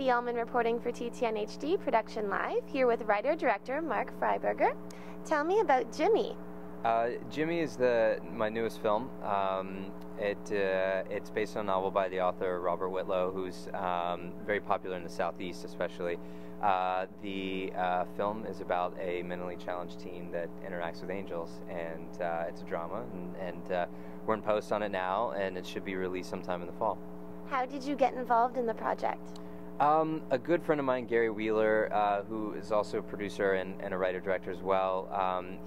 Katie Uhlmann reporting for TTN HD Production Live, here with writer-director Mark Freiburger. Tell me about Jimmy. Jimmy is my newest film. It's based on a novel by the author Robert Whitlow, who's very popular in the Southeast especially. The film is about a mentally challenged teen that interacts with angels, and it's a drama, and we're in post on it now, and it should be released sometime in the fall. How did you get involved in the project? A good friend of mine, Gary Wheeler, who is also a producer and a writer-director as well,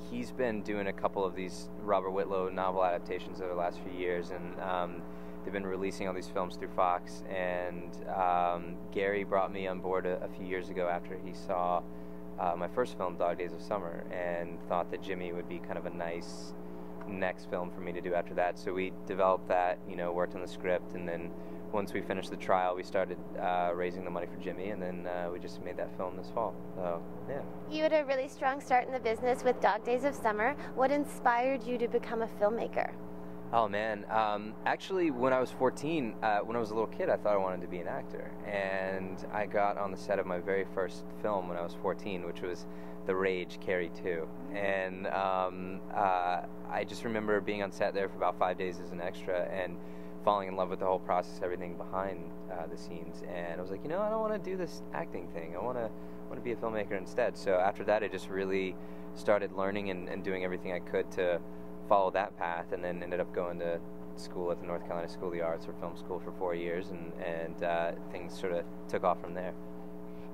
he's been doing a couple of these Robert Whitlow novel adaptations over the last few years, and they've been releasing all these films through Fox, and Gary brought me on board a few years ago after he saw my first film, Dog Days of Summer, and thought that Jimmy would be kind of a nice next film for me to do after that. So we developed that, worked on the script, and then once we finished the trial, we started raising the money for Jimmy, and then we just made that film this fall. So, yeah. You had a really strong start in the business with Dog Days of Summer. What inspired you to become a filmmaker? Oh man, actually when I was 14, when I was a little kid, I thought I wanted to be an actor, and I got on the set of my very first film when I was 14, which was The Rage, Carrie 2, and I just remember being on set there for about 5 days as an extra, and falling in love with the whole process, everything behind the scenes, and I was like, I don't want to do this acting thing. I want to be a filmmaker instead. So after that, I just really started learning and doing everything I could to follow that path, and then ended up going to school at the North Carolina School of the Arts, or film school, for 4 years, and things sort of took off from there.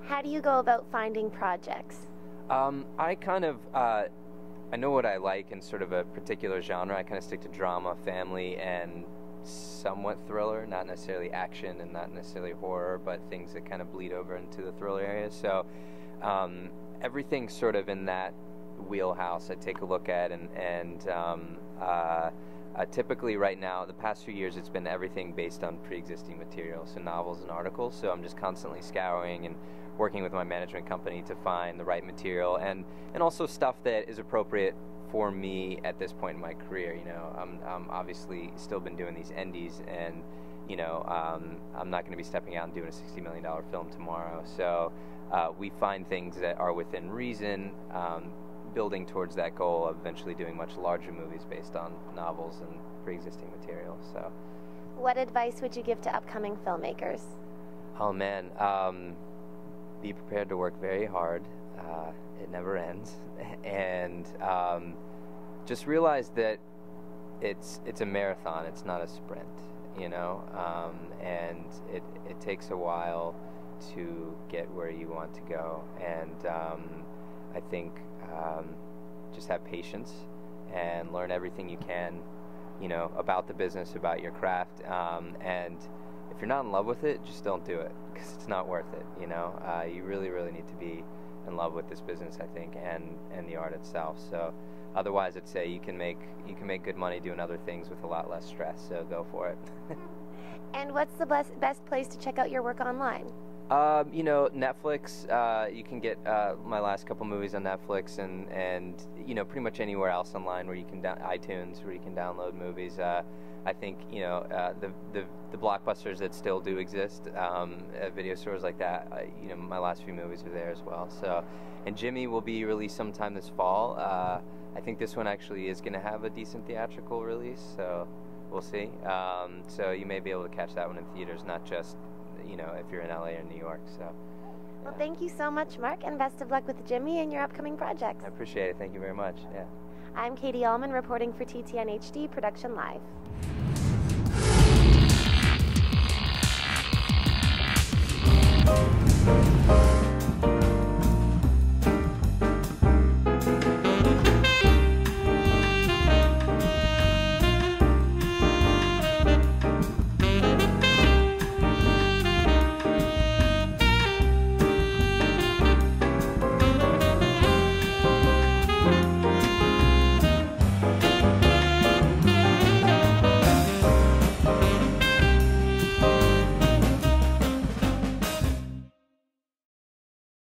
How do you go about finding projects? I kind of I know what I like in sort of a particular genre. I kind of stick to drama, family, and somewhat thriller, not necessarily action and not necessarily horror, but things that kind of bleed over into the thriller area. So everything's sort of in that wheelhouse I take a look at, and typically right now, the past few years, it's been everything based on pre-existing material, so novels and articles. So I'm just constantly scouring and working with my management company to find the right material, and also stuff that is appropriate for me at this point in my career. I'm obviously still been doing these indies, and I'm not going to be stepping out and doing a $60 million film tomorrow. So we find things that are within reason, building towards that goal of eventually doing much larger movies based on novels and pre-existing material. So, what advice would you give to upcoming filmmakers? Oh man, be prepared to work very hard. It never ends, and just realize that it's a marathon. It's not a sprint, and it takes a while to get where you want to go. And I think just have patience and learn everything you can, about the business, about your craft, and if you're not in love with it, just don't do it, because it's not worth it. You really need to be in love with this business, I think, and the art itself. So otherwise, I'd say you can make good money doing other things with a lot less stress, so go for it. And what's the best place to check out your work online? Netflix. You can get my last couple movies on Netflix, and pretty much anywhere else online where you can iTunes, where you can download movies. I think the blockbusters that still do exist, video stores like that. My last few movies are there as well. So, and Jimmy will be released sometime this fall. I think this one actually is going to have a decent theatrical release, so we'll see. So you may be able to catch that one in theaters, not just if you're in LA or New York. So. Yeah. Well, thank you so much, Mark, and best of luck with Jimmy and your upcoming projects. I appreciate it. Thank you very much. Yeah. I'm Katie Uhlmann reporting for TTN HD Production Live.